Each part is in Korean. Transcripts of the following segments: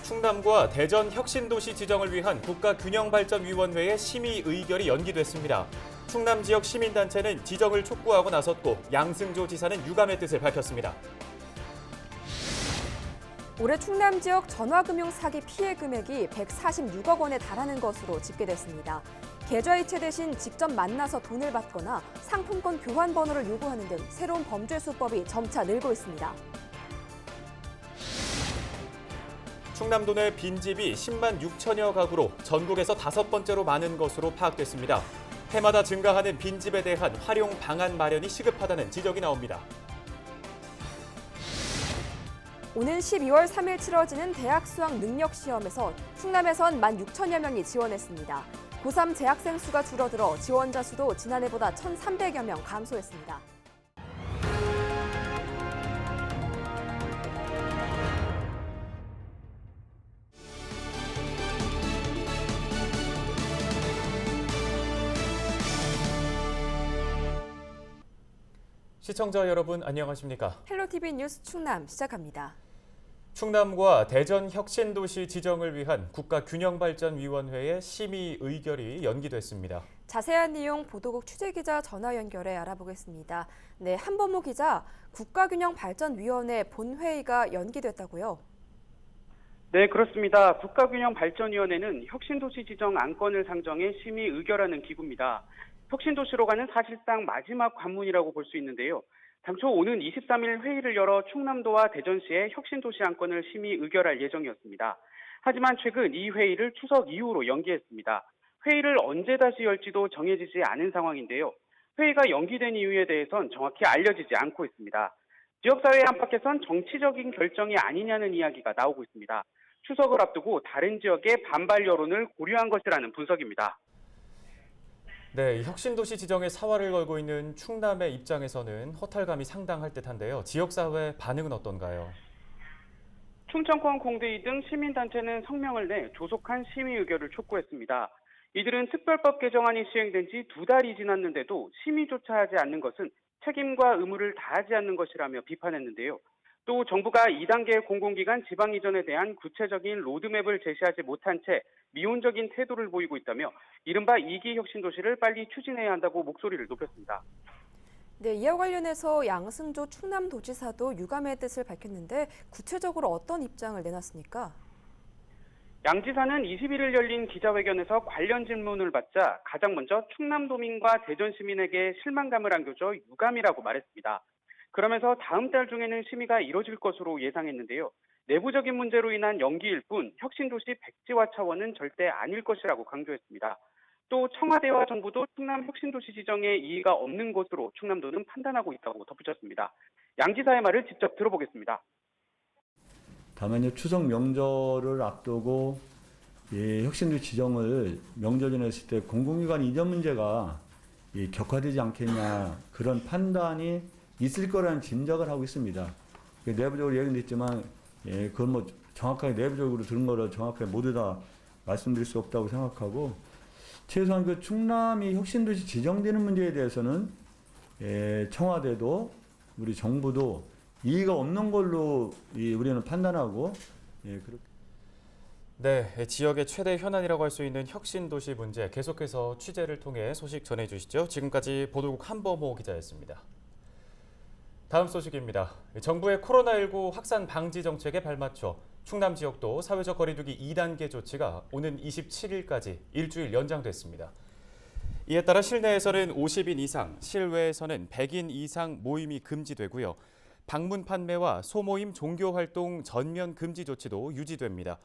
충남과 대전 혁신도시 지정을 위한 국가균형발전위원회의 심의 의결이 연기됐습니다. 충남 지역 시민단체는 지정을 촉구하고 나섰고 양승조 지사는 유감의 뜻을 밝혔습니다. 올해 충남 지역 전화금융 사기 피해 금액이 146억 원에 달하는 것으로 집계됐습니다. 계좌이체 대신 직접 만나서 돈을 받거나 상품권 교환 번호를 요구하는 등 새로운 범죄 수법이 점차 늘고 있습니다. 충남도 내 빈집이 10만 6천여 가구로 전국에서 5번째로 많은 것으로 파악됐습니다. 해마다 증가하는 빈집에 대한 활용 방안 마련이 시급하다는 지적이 나옵니다. 오는 12월 3일 치러지는 대학 수학 능력 시험에서 충남에선 1만 6천여 명이 지원했습니다. 고3 재학생 수가 줄어들어 지원자 수도 지난해보다 1,300여 명 감소했습니다. 시청자 여러분 안녕하십니까? 헬로티비 뉴스 충남 시작합니다. 충남과 대전 혁신도시 지정을 위한 국가균형발전위원회의 심의 의결이 연기됐습니다. 자세한 내용 보도국 취재기자 전화 연결해 알아보겠습니다. 네, 한범호 기자, 국가균형발전위원회 본회의가 연기됐다고요? 네, 그렇습니다. 국가균형발전위원회는 혁신도시 지정 안건을 상정해 심의 의결하는 기구입니다. 혁신도시로 가는 사실상 마지막 관문이라고 볼 수 있는데요. 당초 오는 23일 회의를 열어 충남도와 대전시의 혁신도시 안건을 심의 의결할 예정이었습니다. 하지만 최근 이 회의를 추석 이후로 연기했습니다. 회의를 언제 다시 열지도 정해지지 않은 상황인데요. 회의가 연기된 이유에 대해선 정확히 알려지지 않고 있습니다. 지역사회 안팎에선 정치적인 결정이 아니냐는 이야기가 나오고 있습니다. 추석을 앞두고 다른 지역의 반발 여론을 고려한 것이라는 분석입니다. 네, 혁신도시 지정에 사활을 걸고 있는 충남의 입장에서는 허탈감이 상당할 듯한데요. 지역사회 반응은 어떤가요? 충청권 공대이 등 시민단체는 성명을 내 조속한 심의 의결을 촉구했습니다. 이들은 특별법 개정안이 시행된 지 2달이 지났는데도 심의조차 하지 않는 것은 책임과 의무를 다하지 않는 것이라며 비판했는데요. 또 정부가 2단계 공공기관 지방 이전에 대한 구체적인 로드맵을 제시하지 못한 채 미온적인 태도를 보이고 있다며 이른바 2기 혁신도시를 빨리 추진해야 한다고 목소리를 높였습니다. 네, 이와 관련해서 양승조 충남도지사도 유감의 뜻을 밝혔는데 구체적으로 어떤 입장을 내놨습니까? 양 지사는 21일 열린 기자회견에서 관련 질문을 받자 가장 먼저 충남도민과 대전 시민에게 실망감을 안겨줘 유감이라고 말했습니다. 그러면서 다음 달 중에는 심의가 이뤄질 것으로 예상했는데요. 내부적인 문제로 인한 연기일 뿐 혁신도시 백지화 차원은 절대 아닐 것이라고 강조했습니다. 또 청와대와 정부도 충남 혁신도시 지정에 이의가 없는 것으로 충남도는 판단하고 있다고 덧붙였습니다. 양 지사의 말을 직접 들어보겠습니다. 다만 추석 명절을 앞두고 혁신도시 지정을 명절 전에 했을 때 공공기관 이전 문제가 격화되지 않겠냐 그런 판단이 있을 거라는 짐작을 하고 있습니다. 내부적으로 얘기는 했지만 그건 뭐 정확하게 내부적으로 들은 거라 정확하게 모두 다 말씀드릴 수 없다고 생각하고 최소한 그 충남이 혁신도시 지정되는 문제에 대해서는 청와대도 우리 정부도 이의가 없는 걸로 우리는 판단하고 그렇게. 네, 지역의 최대 현안이라고 할 수 있는 혁신도시 문제 계속해서 취재를 통해 소식 전해주시죠. 지금까지 보도국 한범호 기자였습니다. 다음 소식입니다. 정부의 코로나19 확산 방지 정책에 발맞춰 충남 지역도 사회적 거리두기 2단계 조치가 오는 27일까지 일주일 연장됐습니다. 이에 따라 실내에서는 50인 이상, 실외에서는 100인 이상 모임이 금지되고요. 방문 판매와 소모임 종교 활동 전면 금지 조치도 유지됩니다.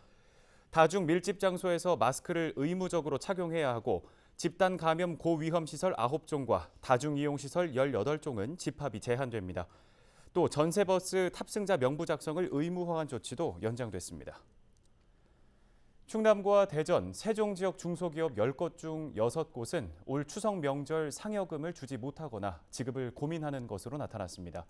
다중 밀집 장소에서 마스크를 의무적으로 착용해야 하고 집단 감염 고위험 시설 9종과 다중 이용 시설 18종은 집합이 제한됩니다. 또 전세버스 탑승자 명부 작성을 의무화한 조치도 연장됐습니다. 충남과 대전, 세종 지역 중소기업 10곳 중 6곳은 올 추석 명절 상여금을 주지 못하거나 지급을 고민하는 것으로 나타났습니다.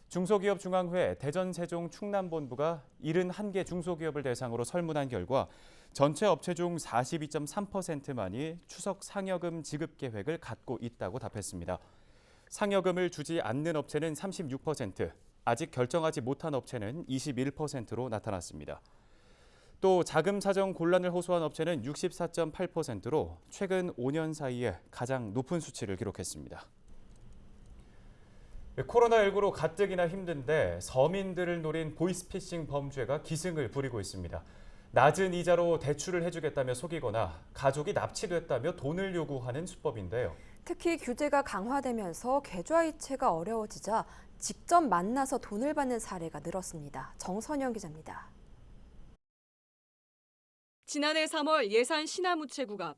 중소기업 중앙회 대전 세종 충남본부가 71개 중소기업을 대상으로 설문한 결과 전체 업체 중 42.3%만이 추석 상여금 지급 계획을 갖고 있다고 답했습니다. 상여금을 주지 않는 업체는 36%, 아직 결정하지 못한 업체는 21%로 나타났습니다. 또 자금 사정 곤란을 호소한 업체는 64.8%로 최근 5년 사이에 가장 높은 수치를 기록했습니다. 코로나19로 가뜩이나 힘든데 서민들을 노린 보이스피싱 범죄가 기승을 부리고 있습니다. 낮은 이자로 대출을 해주겠다며 속이거나 가족이 납치됐다며 돈을 요구하는 수법인데요. 특히 규제가 강화되면서 계좌이체가 어려워지자 직접 만나서 돈을 받는 사례가 늘었습니다. 정선영 기자입니다. 지난해 3월 예산 시나무채구 앞,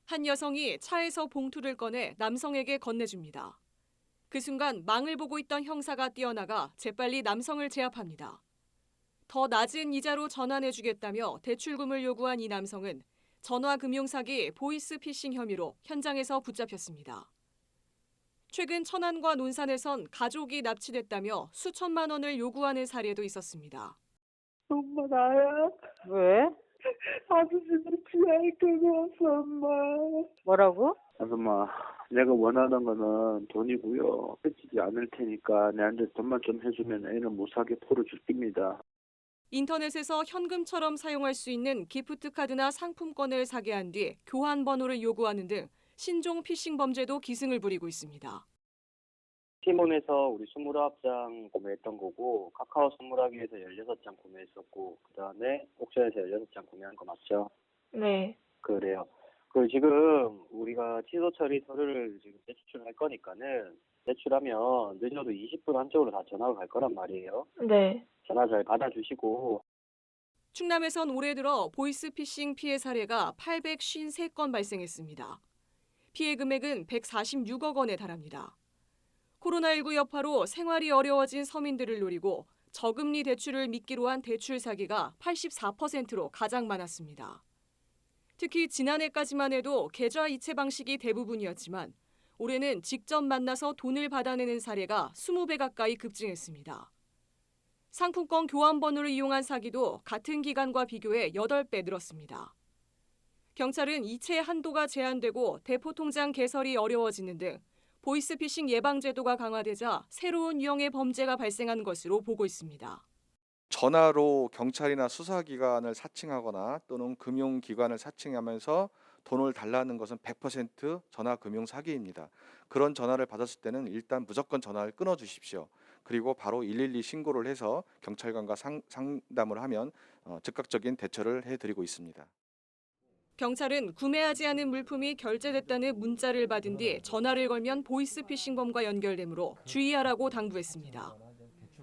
한 여성이 차에서 봉투를 꺼내 남성에게 건네줍니다. 그 순간 망을 보고 있던 형사가 뛰어나가 재빨리 남성을 제압합니다. 더 낮은 이자로 전환해주겠다며 대출금을 요구한 이 남성은 전화금융사기 보이스피싱 혐의로 현장에서 붙잡혔습니다. 최근 천안과 논산에선 가족이 납치됐다며 수천만 원을 요구하는 사례도 있었습니다. 엄마 나야. 왜? 아저씨들 피할 데가 없어 엄마. 뭐라고? 아줌마 내가 원하는 거는 돈이고요. 해지지 않을 테니까 내한테 돈만 좀 해주면 애는 무사하게 풀어줄깁니다. 인터넷에서 현금처럼 사용할 수 있는 기프트 카드나 상품권을 사게 한 뒤 교환 번호를 요구하는 등 신종 피싱 범죄도 기승을 부리고 있습니다. 티몬에서 우리 29장 구매했던 거고, 카카오 선물하기에서 16장 구매했었고, 그 다음에 옥션에서 16장 구매한 거 맞죠? 네. 그래요. 그 지금 우리가 취소 처리 서류를 지금 제출할 거니까는 제출하면 늦어도 20분 안쪽으로 다 전화가 갈 거란 말이에요. 네. 전화 잘 받아주시고. 충남에선 올해 들어 보이스피싱 피해 사례가 853건 발생했습니다. 피해 금액은 146억 원에 달합니다. 코로나19 여파로 생활이 어려워진 서민들을 노리고 저금리 대출을 미끼로 한 대출 사기가 84%로 가장 많았습니다. 특히 지난해까지만 해도 계좌 이체 방식이 대부분이었지만 올해는 직접 만나서 돈을 받아내는 사례가 20배 가까이 급증했습니다. 상품권 교환 번호를 이용한 사기도 같은 기간과 비교해 8배 늘었습니다. 경찰은 이체 한도가 제한되고 대포통장 개설이 어려워지는 등 보이스피싱 예방 제도가 강화되자 새로운 유형의 범죄가 발생한 것으로 보고 있습니다. 전화로 경찰이나 수사기관을 사칭하거나 또는 금융기관을 사칭하면서 돈을 달라는 것은 100% 전화금융 사기입니다. 그런 전화를 받았을 때는 일단 무조건 전화를 끊어 주십시오. 그리고 바로 112 신고를 해서 경찰관과 상담을 하면 즉각적인 대처를 해드리고 있습니다. 경찰은 구매하지 않은 물품이 결제됐다는 문자를 받은 뒤 전화를 걸면 보이스피싱범과 연결되므로 주의하라고 당부했습니다.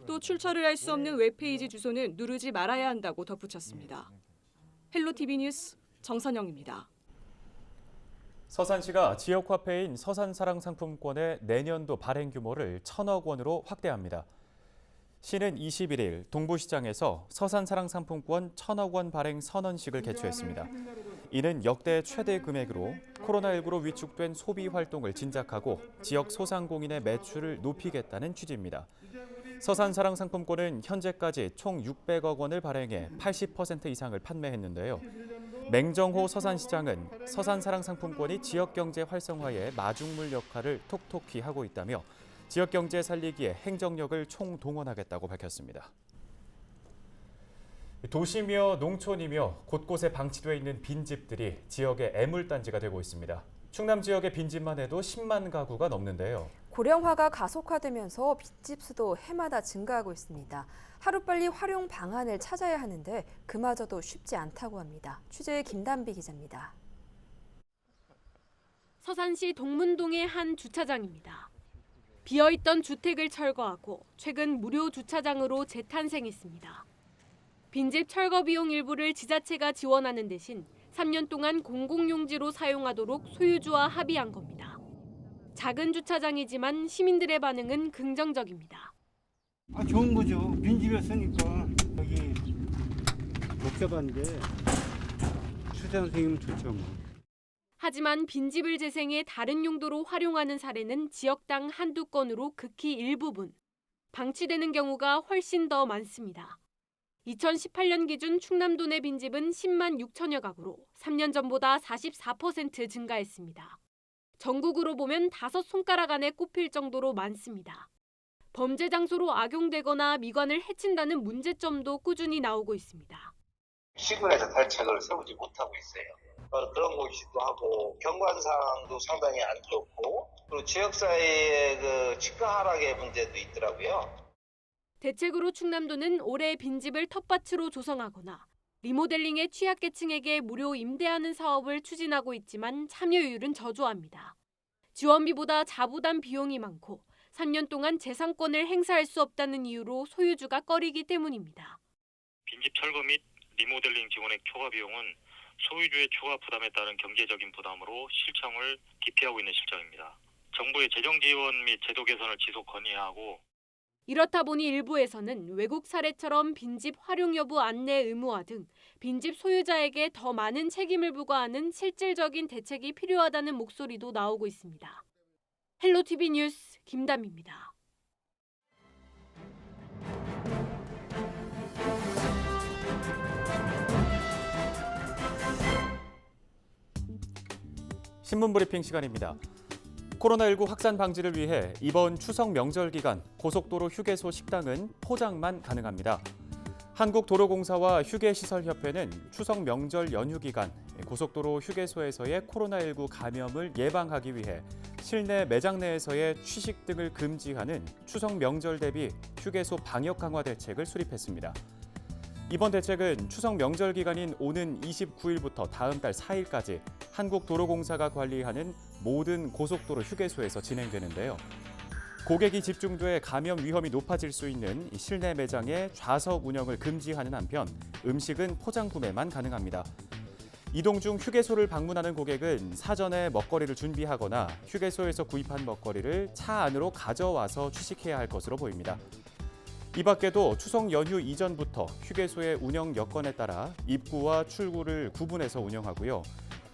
또 출처를 알 수 없는 웹페이지 주소는 누르지 말아야 한다고 덧붙였습니다. 헬로티비 뉴스 정선영입니다. 서산시가 지역화폐인 서산사랑상품권의 내년도 발행 규모를 1,000억 원으로 확대합니다. 시는 21일 동부시장에서 서산사랑상품권 1,000억 원 발행 선언식을 개최했습니다. 이는 역대 최대 금액으로 코로나19로 위축된 소비 활동을 진작하고 지역 소상공인의 매출을 높이겠다는 취지입니다. 서산사랑상품권은 현재까지 총 600억 원을 발행해 80% 이상을 판매했는데요. 맹정호 서산시장은 서산사랑상품권이 지역경제 활성화에 마중물 역할을 톡톡히 하고 있다며 지역경제 살리기에 행정력을 총동원하겠다고 밝혔습니다. 도시며 농촌이며 곳곳에 방치돼 있는 빈집들이 지역의 애물단지가 되고 있습니다. 충남 지역의 빈집만 해도 10만 가구가 넘는데요. 고령화가 가속화되면서 빈집 수도 해마다 증가하고 있습니다. 하루빨리 활용 방안을 찾아야 하는데 그마저도 쉽지 않다고 합니다. 취재의 김단비 기자입니다. 서산시 동문동의 한 주차장입니다. 비어있던 주택을 철거하고 최근 무료 주차장으로 재탄생했습니다. 빈집 철거 비용 일부를 지자체가 지원하는 대신 3년 동안 공공용지로 사용하도록 소유주와 합의한 겁니다. 작은 주차장이지만 시민들의 반응은 긍정적입니다. 좋은 거죠. 빈집이었으니까 여기 복잡한데 주차장 생기면 좋죠. 하지만 빈집을 재생해 다른 용도로 활용하는 사례는 지역당 한두 건으로 극히 일부분. 방치되는 경우가 훨씬 더 많습니다. 2018년 기준 충남도 내 빈집은 10만 6천여 가구로 3년 전보다 44% 증가했습니다. 전국으로 보면 5손가락 안에 꼽힐 정도로 많습니다. 범죄 장소로 악용되거나 미관을 해친다는 문제점도 꾸준히 나오고 있습니다. 시군에서 대책을 세우지 못하고 있어요. 그런 것이기도 하고 경관상도 상당히 안 좋고 그리고 지역사회의 그 집가 하락의 문제도 있더라고요. 대책으로 충남도는 올해 빈집을 텃밭으로 조성하거나 리모델링의 취약계층에게 무료 임대하는 사업을 추진하고 있지만 참여율은 저조합니다. 지원비보다 자부담 비용이 많고 3년 동안 재산권을 행사할 수 없다는 이유로 소유주가 꺼리기 때문입니다. 빈집 철거 및 리모델링 지원의 초과 비용은 소유주의 추가 부담에 따른 경제적인 부담으로 실정을 기피하고 있는 실정입니다. 정부의 재정 지원 및 제도 개선을 지속 건의하고 이렇다 보니 일부에서는 외국 사례처럼 빈집 활용 여부 안내 의무화 등 빈집 소유자에게 더 많은 책임을 부과하는 실질적인 대책이 필요하다는 목소리도 나오고 있습니다. 헬로티비 뉴스 김담입니다. 신문 브리핑 시간입니다. 코로나19 확산 방지를 위해 이번 추석 명절 기간 고속도로 휴게소 식당은 포장만 가능합니다. 한국도로공사와 휴게시설협회는 추석 명절 연휴 기간 고속도로 휴게소에서의 코로나19 감염을 예방하기 위해 실내 매장 내에서의 취식 등을 금지하는 추석 명절 대비 휴게소 방역 강화 대책을 수립했습니다. 이번 대책은 추석 명절 기간인 오는 29일부터 다음 달 4일까지 한국도로공사가 관리하는 모든 고속도로 휴게소에서 진행되는데요. 고객이 집중돼 감염 위험이 높아질 수 있는 실내 매장의 좌석 운영을 금지하는 한편 음식은 포장 구매만 가능합니다. 이동 중 휴게소를 방문하는 고객은 사전에 먹거리를 준비하거나 휴게소에서 구입한 먹거리를 차 안으로 가져와서 취식해야 할 것으로 보입니다. 이 밖에도 추석 연휴 이전부터 휴게소의 운영 여건에 따라 입구와 출구를 구분해서 운영하고요.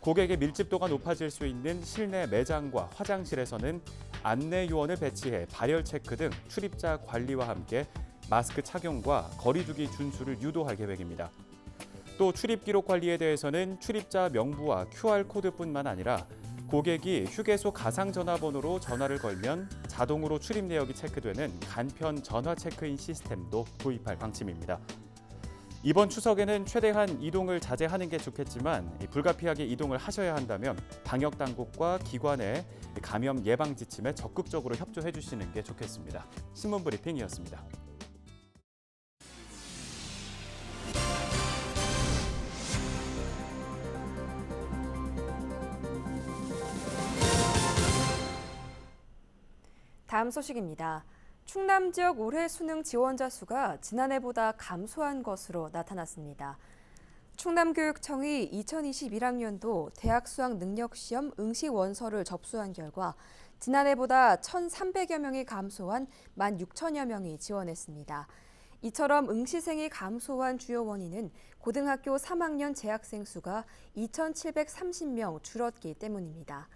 고객의 밀집도가 높아질 수 있는 실내 매장과 화장실에서는 안내 요원을 배치해 발열 체크 등 출입자 관리와 함께 마스크 착용과 거리 두기 준수를 유도할 계획입니다. 또 출입 기록 관리에 대해서는 출입자 명부와 QR코드뿐만 아니라 고객이 휴게소 가상 전화번호로 전화를 걸면 자동으로 출입 내역이 체크되는 간편 전화 체크인 시스템도 도입할 방침입니다. 이번 추석에는 최대한 이동을 자제하는 게 좋겠지만 불가피하게 이동을 하셔야 한다면 방역 당국과 기관의 감염 예방 지침에 적극적으로 협조해 주시는 게 좋겠습니다. 신문 브리핑이었습니다. 다음 소식입니다. 충남 지역 올해 수능 지원자 수가 지난해보다 감소한 것으로 나타났습니다. 충남교육청이 2021학년도 대학 수학 능력시험 응시 원서를 접수한 결과 지난해보다 1,300여 명이 감소한 16,000여 명이 지원했습니다. 이처럼 응시생이 감소한 주요 원인은 고등학교 3학년 재학생 수가 2,730명 줄었기 때문입니다.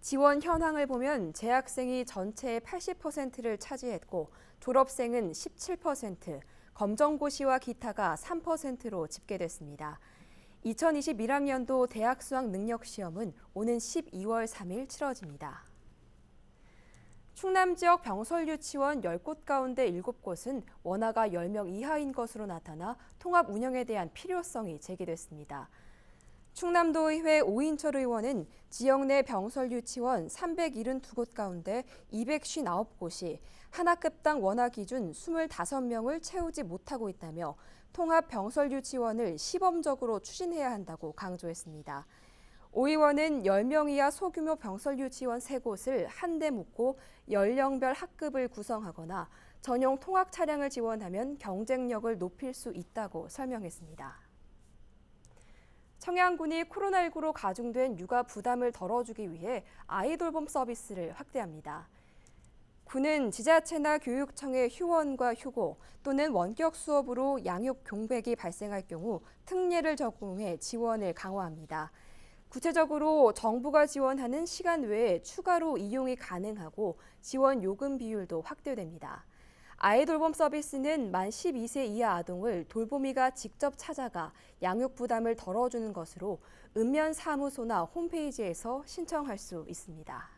지원 현황을 보면 재학생이 전체의 80%를 차지했고 졸업생은 17%, 검정고시와 기타가 3%로 집계됐습니다. 2021학년도 대학 수학 능력 시험은 오는 12월 3일 치러집니다. 충남 지역 병설 유치원 10곳 가운데 7곳은 원화가 10명 이하인 것으로 나타나 통합 운영에 대한 필요성이 제기됐습니다. 충남도의회 오인철 의원은 지역 내 병설 유치원 372곳 가운데 259곳이 하나급당 원화 기준 25명을 채우지 못하고 있다며 통합 병설 유치원을 시범적으로 추진해야 한다고 강조했습니다. 오 의원은 10명 이하 소규모 병설 유치원 3곳을 한데 묶고 연령별 학급을 구성하거나 전용 통학 차량을 지원하면 경쟁력을 높일 수 있다고 설명했습니다. 청양군이 코로나19로 가중된 육아 부담을 덜어주기 위해 아이돌봄 서비스를 확대합니다. 군은 지자체나 교육청의 휴원과 휴고 또는 원격 수업으로 양육 공백이 발생할 경우 특례를 적용해 지원을 강화합니다. 구체적으로 정부가 지원하는 시간 외에 추가로 이용이 가능하고 지원 요금 비율도 확대됩니다. 아이돌봄 서비스는 만 12세 이하 아동을 돌보미가 직접 찾아가 양육 부담을 덜어주는 것으로 읍면사무소나 홈페이지에서 신청할 수 있습니다.